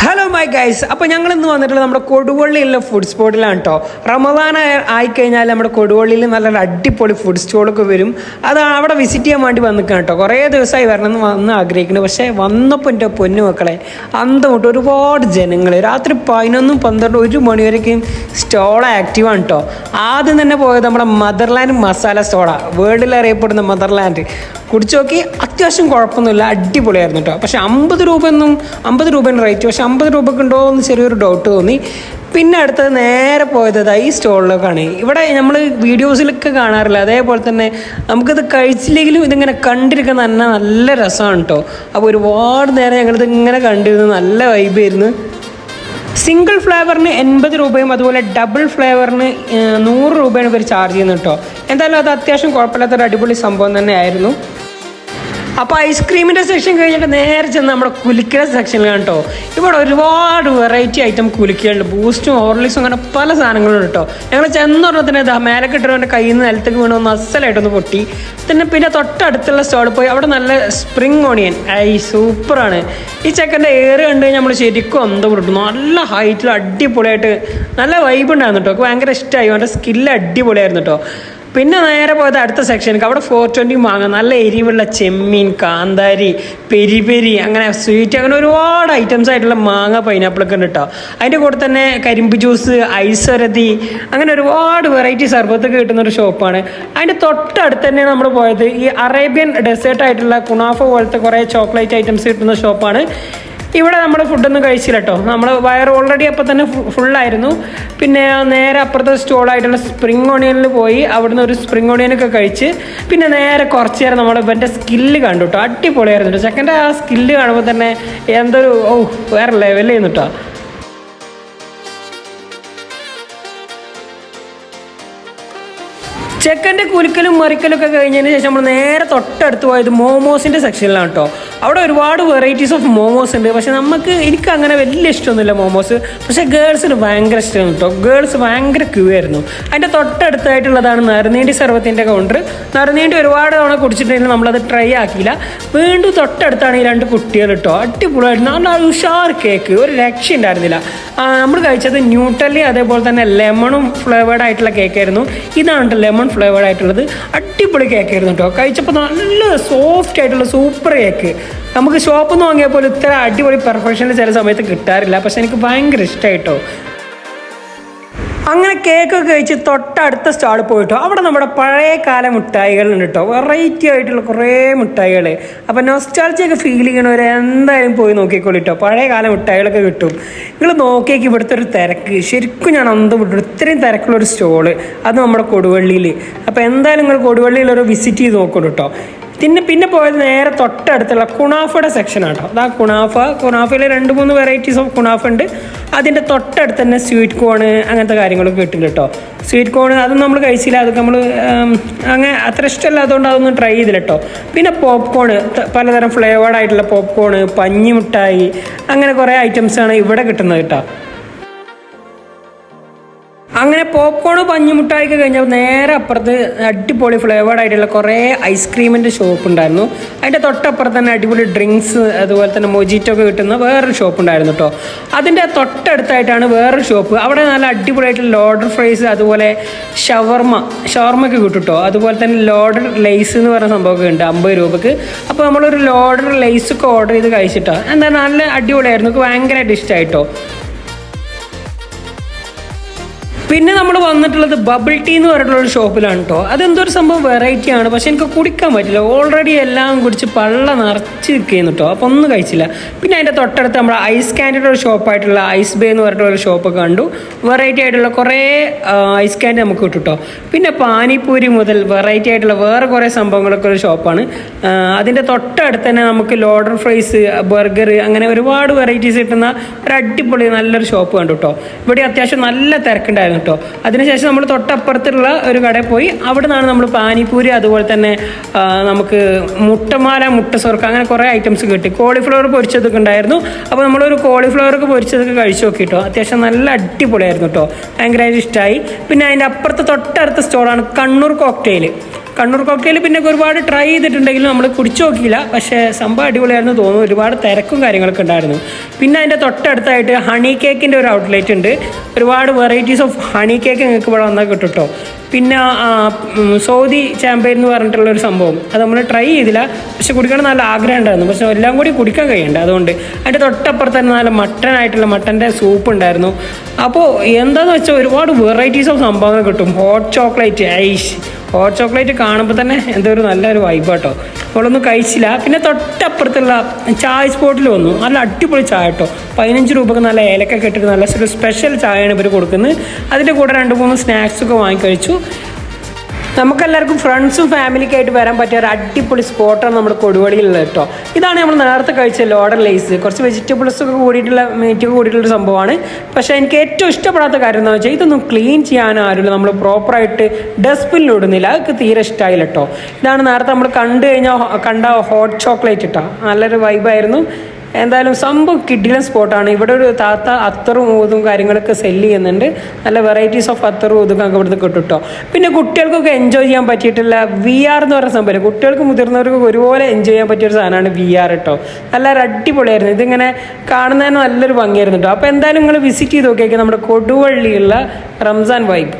Hello my guys. അപ്പോൾ ഞങ്ങൾ ഇന്ന് വന്നിട്ടുള്ളത് നമ്മുടെ കൊടുവള്ളിയിലുള്ള ഫുഡ് സ്പോട്ടിലാണ് കേട്ടോ. റമദാൻ ആയിക്കഴിഞ്ഞാൽ നമ്മുടെ കൊടുവള്ളിയിൽ നല്ലൊരു അടിപൊളി ഫുഡ് സ്റ്റോളൊക്കെ വരും. അത് അവിടെ വിസിറ്റ് ചെയ്യാൻ വേണ്ടി വന്നിരിക്കുകയാണ് കേട്ടോ. കുറേ ദിവസമായി വരണമെന്ന് വന്ന് ആഗ്രഹിക്കുന്നത്. പക്ഷേ വന്നപ്പോൾ എൻ്റെ പൊന്നു മക്കളെ അന്തം വിട്ട് ഒരുപാട് ജനങ്ങൾ രാത്രി 11, 12, 1 മണി വരേക്കും സ്റ്റോൾ ആക്റ്റീവാണ് കേട്ടോ. ആദ്യം തന്നെ പോയത് നമ്മുടെ മദർലാൻഡ് മസാല സ്റ്റോളാണ്. വേൾഡിൽ അറിയപ്പെടുന്ന മദർലാൻഡ്. കുടിച്ചു നോക്കി, അത്യാവശ്യം കുഴപ്പമൊന്നുമില്ല, അടിപൊളിയായിരുന്നു കേട്ടോ. പക്ഷേ 50 രൂപയാണ് റേറ്റ്. പക്ഷെ 50 രൂപയ്ക്ക് ഉണ്ടോ എന്ന് ചെറിയൊരു ഡൗട്ട് തോന്നി. പിന്നെ അടുത്തത് നേരെ പോയത് ഈ സ്റ്റോളിലേക്കാണ്. ഇവിടെ നമ്മൾ വീഡിയോസിലൊക്കെ കാണാറില്ല, അതേപോലെ തന്നെ നമുക്കിത് കഴിച്ചില്ലെങ്കിലും ഇതിങ്ങനെ കണ്ടിരിക്കാൻ തന്നെ നല്ല രസമാണ് കേട്ടോ. അപ്പോൾ ഒരുപാട് നേരം ഞങ്ങളിത് ഇങ്ങനെ കണ്ടിരുന്നു, നല്ല വൈബായിരുന്നു. സിംഗിൾ ഫ്ലേവറിന് 80 രൂപയും അതുപോലെ ഡബിൾ ഫ്ലേവറിന് 100 രൂപയാണ് ഇവർ ചാർജ് ചെയ്യുന്നത് കേട്ടോ. എന്തായാലും അത് അത്യാവശ്യം കുഴപ്പമില്ലാത്തൊരു അടിപൊളി സംഭവം തന്നെയായിരുന്നു. അപ്പോൾ ഐസ്ക്രീമിൻ്റെ സെക്ഷൻ കഴിഞ്ഞിട്ട് നേരെ ചെന്ന് നമ്മുടെ കുലുക്കിയ സെക്ഷനിലാണ് കേട്ടോ. ഇവിടെ ഒരുപാട് വെറൈറ്റി ഐറ്റം കുലുക്കിയുണ്ട്. ബൂസ്റ്റും ഹോർലിക്സും അങ്ങനെ പല സാധനങ്ങളും ഉണ്ട് കേട്ടോ. ഞങ്ങൾ ചെന്നൊരെണ്ണത്തിന് മേലെ കിട്ടുന്നവൻ്റെ കയ്യിൽ നിന്ന് നിലത്തേക്ക് വീണൊന്ന് അസലായിട്ടൊന്ന് പൊട്ടി. പിന്നെ തൊട്ടടുത്തുള്ള സ്റ്റോളിൽ പോയി അവിടെ നല്ല സ്പ്രിങ് ഓണിയൻ സൂപ്പറാണ്. ഈ ചെക്കൻ്റെ ഏറ് കണ്ട് കഴിഞ്ഞാൽ നമ്മൾ ശരിക്കും അന്തം വിട്ടു. നല്ല ഹൈറ്റിൽ അടിപൊളിയായിട്ട് നല്ല വൈബ് ഉണ്ടായിരുന്നു കേട്ടോ. ഭയങ്കര ഇഷ്ടമായി, അവൻ്റെ സ്കില്ല് അടിപൊളിയായിരുന്നു കേട്ടോ. പിന്നെ നേരെ പോയത് അടുത്ത സെക്ഷനിലേക്ക്. അവിടെ 420 മാങ്ങ, നല്ല എരിവുള്ള ചെമ്മീൻ, കാന്താരി, പെരി അങ്ങനെ സ്വീറ്റ്, അങ്ങനെ ഒരുപാട് ഐറ്റംസ് ആയിട്ടുള്ള മാങ്ങ, പൈനാപ്പിളൊക്കെ ഉണ്ട് കേട്ടോ. അതിൻ്റെ കൂടെ തന്നെ കരിമ്പ് ജ്യൂസ്, ഐസൊരതി, അങ്ങനെ ഒരുപാട് വെറൈറ്റി സർബത്തൊക്കെ കിട്ടുന്നൊരു ഷോപ്പാണ്. അതിൻ്റെ തൊട്ടടുത്ത് തന്നെയാണ് നമ്മൾ പോയത്. ഈ അറേബ്യൻ ഡെസേർട്ട് ആയിട്ടുള്ള കുണാഫ പോലത്തെ കുറേ ചോക്ലേറ്റ് ഐറ്റംസ് കിട്ടുന്ന ഷോപ്പാണ്. ഇവിടെ നമ്മൾ ഫുഡൊന്നും കഴിച്ചില്ല കേട്ടോ. നമ്മൾ വയർ ഓൾറെഡി അപ്പോൾ തന്നെ ഫുള്ളായിരുന്നു. പിന്നെ നേരെ അപ്പുറത്തെ സ്റ്റോളായിട്ടുള്ള സ്പ്രിങ് ഓണിയനിൽ പോയി അവിടുന്ന് ഒരു സ്പ്രിങ് ഓണിയനൊക്കെ കഴിച്ച് പിന്നെ നേരെ കുറച്ച് നേരം നമ്മൾ ഇവൻ്റെ സ്കില്ല് കണ്ടു കേട്ടോ. അടിപൊളിയായിരുന്നു കേട്ടോ. ചെക്കൻ്റെ ആ സ്കില്ല് കാണുമ്പോൾ തന്നെ എന്തൊരു വേറെ ലെവലായിരുന്നു കേട്ടോ. ചെക്കൻ്റെ കുലുക്കലും മറിക്കലും ഒക്കെ കഴിഞ്ഞതിന് ശേഷം നമ്മൾ നേരെ തൊട്ടടുത്ത് പോയത് മോമോസിൻ്റെ സെക്ഷനിലാണ് കേട്ടോ. അവിടെ ഒരുപാട് വെറൈറ്റീസ് ഓഫ് മോമോസ് ഉണ്ട്. പക്ഷെ എനിക്ക് അങ്ങനെ വലിയ ഇഷ്ടമൊന്നുമില്ല മോമോസ്. പക്ഷേ ഗേൾസിന് ഭയങ്കര ഇഷ്ടമാണ് കേട്ടോ. ഗേൾസ് ഭയങ്കര ക്യൂ ആയിരുന്നു. അതിൻ്റെ തൊട്ടടുത്തായിട്ടുള്ളതാണ് നറുനീണ്ടി സർവത്തിൻ്റെ കൗണ്ടർ. നറുനീണ്ടി ഒരുപാട് തവണ കുടിച്ചിട്ടുണ്ടെങ്കിൽ നമ്മളത് ട്രൈ ആക്കിയില്ല. വീണ്ടും തൊട്ടടുത്താണ് ഈ 2 കുട്ടികൾ കേട്ടോ. അടിപൊളിയായിരുന്നു. നല്ല ഉഷാർ കേക്ക്, ഒരു രക്ഷ ഉണ്ടായിരുന്നില്ല. നമ്മൾ കഴിച്ചത് ന്യൂട്ടല്ലി അതേപോലെ തന്നെ ലെമണും ഫ്ലേവേർഡ് ആയിട്ടുള്ള കേക്കായിരുന്നു. ഇതാണ് ലെമൺ ഫ്ലേവേർഡ് ആയിട്ടുള്ളത്. അടിപൊളി കേക്കായിരുന്നു കേട്ടോ. കഴിച്ചപ്പോൾ നല്ല സോഫ്റ്റ് ആയിട്ടുള്ള സൂപ്പർ കേക്ക്. നമുക്ക് ഷോപ്പിൽ നിന്ന് വാങ്ങിയാൽ പോലും ഇത്ര അടിപൊളി പെർഫെക്ഷനിൽ ചില സമയത്ത് കിട്ടാറില്ല. പക്ഷെ എനിക്ക് ഭയങ്കര ഇഷ്ടമായിട്ടോ. അങ്ങനെ കേക്കൊക്കെ കഴിച്ച് തൊട്ടടുത്ത സ്റ്റാളിൽ പോയിട്ടോ. അവിടെ നമ്മുടെ പഴയ കാല മിഠായികളുണ്ട് കേട്ടോ. വെറൈറ്റി ആയിട്ടുള്ള കുറേ മിഠായികൾ. അപ്പോൾ നൊസ്റ്റാൾജിയൊക്കെ ഫീൽ ചെയ്യണവർ എന്തായാലും പോയി നോക്കിക്കോളിട്ടോ. പഴയ കാല മിഠായികളൊക്കെ കിട്ടും. നിങ്ങൾ നോക്കിയേക്ക് ഇവിടുത്തെ ഒരു തിരക്ക് ശരിക്കും ഞാൻ അന്തം വിട്ടു. ഇത്രയും തിരക്കുള്ളൊരു സ്റ്റോള്, അത് നമ്മുടെ കൊടുവള്ളിയിൽ. അപ്പോൾ എന്തായാലും നിങ്ങൾ കൊടുവള്ളിയിലൊരു വിസിറ്റ് ചെയ്ത് നോക്കണം കേട്ടോ. പിന്നെ പോയത് നേരെ തൊട്ടടുത്തുള്ള കുണാഫയുടെ സെക്ഷനാണ് കേട്ടോ. അതാ കുണാഫയിൽ 2-3 വെറൈറ്റീസ് ഓഫ് കുണാഫ ഉണ്ട്. അതിൻ്റെ തൊട്ടടുത്ത് തന്നെ സ്വീറ്റ് കോണ് അങ്ങനത്തെ കാര്യങ്ങളൊക്കെ കിട്ടുന്നുണ്ട് കേട്ടോ. സ്വീറ്റ് കോണ് അതൊന്നും നമ്മൾ കഴിച്ചില്ല. അതൊക്കെ നമ്മൾ അങ്ങനെ അത്ര ഇഷ്ടമല്ല, അതുകൊണ്ട് അതൊന്നും ട്രൈ ചെയ്തില്ല കേട്ടോ. പിന്നെ പോപ്കോണ്, പലതരം ഫ്ലേവേർഡ് ആയിട്ടുള്ള പോപ്കോണ്, പഞ്ഞി മിഠായി, അങ്ങനെ കുറേ ഐറ്റംസാണ് ഇവിടെ കിട്ടുന്നത് കേട്ടോ. അങ്ങനെ പോപ്കോണ്, പഞ്ഞിമുട്ടായിക്ക് കഴിഞ്ഞപ്പോൾ നേരെ അപ്പുറത്ത് അടിപൊളി ഫ്ലേവേർഡ് ആയിട്ടുള്ള കുറേ ഐസ്ക്രീമിൻ്റെ ഷോപ്പ് ഉണ്ടായിരുന്നു. അതിൻ്റെ തൊട്ടപ്പുറത്ത് തന്നെ അടിപൊളി ഡ്രിങ്ക്സ് അതുപോലെ തന്നെ മൊജിറ്റോ ഒക്കെ കിട്ടുന്ന വേറൊരു ഷോപ്പ് ഉണ്ടായിരുന്നു കേട്ടോ. അതിൻ്റെ തൊട്ടടുത്തായിട്ടാണ് വേറൊരു ഷോപ്പ്. അവിടെ നല്ല അടിപൊളിയായിട്ടുള്ള ലോഡർ ഫ്രൈസ് അതുപോലെ ഷവർമ്മയൊക്കെ കിട്ടും കേട്ടോ. അതുപോലെ തന്നെ ലോഡർ ലേസ് എന്ന് പറയുന്ന സംഭവമൊക്കെ ഉണ്ട് 50 രൂപക്ക്. അപ്പോൾ നമ്മളൊരു ലോഡർ ലേസൊക്കെ ഓർഡർ ചെയ്ത് കഴിച്ചിട്ടോ. എന്താ നല്ല അടിപൊളിയായിരുന്നു. എനിക്ക് ഭയങ്കരമായിട്ട് ഇഷ്ടമായിട്ടോ. പിന്നെ നമ്മൾ വന്നിട്ടുള്ളത് ബബിൾ ടീ എന്ന് പറഞ്ഞിട്ടുള്ളൊരു ഷോപ്പിലാണ് കേട്ടോ. അതെന്തൊരു സംഭവം വെറൈറ്റി ആണ്. പക്ഷെ എനിക്ക് കുടിക്കാൻ പറ്റില്ല. ഓൾറെഡി എല്ലാം കുടിച്ച് പള്ള നിറച്ച് നിൽക്കുന്നു കേട്ടോ. അപ്പോൾ ഒന്നും കഴിച്ചില്ല. പിന്നെ അതിൻ്റെ തൊട്ടടുത്ത് നമ്മൾ ഐസ് ക്യാൻഡിയുടെ ഒരു ഷോപ്പായിട്ടുള്ള ഐസ് ബേ എന്ന് പറഞ്ഞിട്ടുള്ള ഷോപ്പൊക്കെ കണ്ടു. വെറൈറ്റി ആയിട്ടുള്ള കുറേ ഐസ് ക്യാൻഡി നമുക്ക് കിട്ടും കേട്ടോ. പിന്നെ പാനിപ്പൂരി മുതൽ വെറൈറ്റി ആയിട്ടുള്ള വേറെ കുറേ സംഭവങ്ങളൊക്കെ ഒരു ഷോപ്പാണ്. അതിൻ്റെ തൊട്ടടുത്ത് തന്നെ നമുക്ക് ലോഡർ ഫ്രൈസ്, ബർഗർ, അങ്ങനെ ഒരുപാട് വെറൈറ്റീസ് കിട്ടുന്ന ഒരു അടിപൊളി നല്ലൊരു ഷോപ്പ് കണ്ടു കേട്ടോ. ഇവിടെ അത്യാവശ്യം നല്ല തിരക്കുണ്ടായിരുന്നു കേട്ടോ. അതിനുശേഷം നമ്മൾ തൊട്ടപ്പുറത്തുള്ള ഒരു കടയിൽ പോയി. അവിടെ നിന്നാണ് നമ്മൾ പാനിപ്പൂരി അതുപോലെ തന്നെ നമുക്ക് മുട്ട സ്വർക്ക അങ്ങനെ കുറേ ഐറ്റംസ് കിട്ടി. കോളിഫ്ലവർ പൊരിച്ചതൊക്കെ ഉണ്ടായിരുന്നു. അപ്പോൾ നമ്മളൊരു കോളിഫ്ലവറൊക്കെ പൊരിച്ചതൊക്കെ കഴിച്ചു നോക്കിട്ടോ. അത്യാവശ്യം നല്ല അടിപൊളിയായിരുന്നു കേട്ടോ. ഭയങ്കരമായിട്ട് ഇഷ്ടമായി. പിന്നെ അതിൻ്റെ തൊട്ടടുത്ത സ്റ്റോളാണ് കണ്ണൂർ കോക്ടെയിൽ. കണ്ണൂർ കോക്ടെയിൽ പിന്നെ ഒരുപാട് ട്രൈ ചെയ്തിട്ടുണ്ടെങ്കിലും നമ്മൾ കുടിച്ചു നോക്കിയില്ല. പക്ഷേ സംഭവം അടിപൊളിയായിരുന്നു തോന്നുന്നു. ഒരുപാട് തിരക്കും കാര്യങ്ങളൊക്കെ ഉണ്ടായിരുന്നു. പിന്നെ അതിൻ്റെ തൊട്ടടുത്തായിട്ട് ഹണി കേക്കിൻ്റെ ഒരു ഔട്ട്ലെറ്റ് ഉണ്ട്. ഒരുപാട് വെറൈറ്റീസ് ഓഫ് ഹണി കേക്ക് നിങ്ങൾക്ക് ഇവിടെ വന്നാൽ കിട്ടും കേട്ടോ. പിന്നെ സൗദി ചാമ്പയിൻ എന്ന് പറഞ്ഞിട്ടുള്ളൊരു സംഭവം അത് നമ്മൾ ട്രൈ ചെയ്തില്ല. പക്ഷെ കുടിക്കണം നല്ല ആഗ്രഹം ഉണ്ടായിരുന്നു. പക്ഷെ എല്ലാം കൂടി കുടിക്കാൻ കഴിയണ്ട. അതുകൊണ്ട് അതിൻ്റെ തൊട്ടപ്പുറത്ത് തന്നെ നല്ല മട്ടനായിട്ടുള്ള മട്ടൻ്റെ സൂപ്പ് ഉണ്ടായിരുന്നു. അപ്പോൾ എന്താണെന്ന് വെച്ചാൽ ഒരുപാട് വെറൈറ്റീസ് ഓഫ് സംഭവങ്ങൾ കിട്ടും. ഹോട്ട് ചോക്ലേറ്റ് ഹോട്ട് ചോക്ലേറ്റ് കാണുമ്പോൾ തന്നെ എന്തോ ഒരു നല്ലൊരു വൈബ് കേട്ടോ. അവളൊന്നും കഴിച്ചില്ല. പിന്നെ തൊട്ടപ്പുറത്തുള്ള ചായ സ്പോട്ടിൽ വന്നു. നല്ല അടിപൊളി ചായ കേട്ടോ. 15 രൂപക്ക് നല്ല ഏലക്കൊക്കെ ഇട്ടിട്ട് നല്ല ഒരു സ്പെഷ്യൽ ചായയാണ് ഇവർ കൊടുക്കുന്നത്. അതിൻ്റെ കൂടെ 2-3 സ്നാക്സൊക്കെ വാങ്ങിക്കഴിച്ചു. നമുക്കെല്ലാവർക്കും ഫ്രണ്ട്സും ഫാമിലിക്കായിട്ട് വരാൻ പറ്റിയ ഒരു അടിപൊളി സ്പോട്ടാണ് നമ്മുടെ കൊടുവള്ളിയിലുള്ളത് കേട്ടോ. ഇതാണ് നമ്മൾ നേരത്തെ കഴിച്ച ലോഡർ ലേസ്. കുറച്ച് വെജിറ്റബിൾസൊക്കെ കൂടിയിട്ടുള്ള മീറ്റൊക്കെ കൂടിയിട്ടുള്ള സംഭവമാണ്. പക്ഷേ എനിക്ക് ഏറ്റവും ഇഷ്ടപ്പെടാത്ത കാര്യം എന്താണെന്ന് വെച്ചാൽ ഇതൊന്നും ക്ലീൻ ചെയ്യാൻ ആരുമില്ല. നമ്മൾ പ്രോപ്പറായിട്ട് ഡസ്റ്റ്ബിന്നിലിടുന്നില്ല. അതൊക്കെ തീരെ ഇഷ്ടമായില്ല കേട്ടോ. ഇതാണ് നേരത്തെ നമ്മൾ കണ്ട ഹോട്ട് ചോക്ലേറ്റ് കേട്ടോ. നല്ലൊരു വൈബായിരുന്നു. എന്തായാലും സംഭവം കിഡിലൻ സ്പോട്ടാണ്. ഇവിടെ ഒരു താത്ത അത്തറും ഊതും കാര്യങ്ങളൊക്കെ സെല്ല് ചെയ്യുന്നുണ്ട്. നല്ല വെറൈറ്റീസ് ഓഫ് അത്തറും ഊതും ഇവിടുത്തെ കിട്ടും കേട്ടോ. പിന്നെ കുട്ടികൾക്കൊക്കെ എൻജോയ് ചെയ്യാൻ പറ്റിയിട്ടുള്ള VR എന്ന് പറയുന്ന സംഭവം കുട്ടികൾക്ക് മുതിർന്നവർക്കൊക്കെ ഒരുപോലെ എൻജോയ് ചെയ്യാൻ പറ്റിയൊരു സാധനമാണ് VR കേട്ടോ. നല്ല അടിപൊളിയായിരുന്നു. ഇതിങ്ങനെ കാണുന്നതിന് നല്ലൊരു ഭംഗിയായിരുന്നു കേട്ടോ. അപ്പോൾ എന്തായാലും നിങ്ങൾ വിസിറ്റ് ചെയ്ത് നോക്കിയേക്കാം നമ്മുടെ കൊടുവള്ളിയുള്ള റംസാൻ വൈബ്.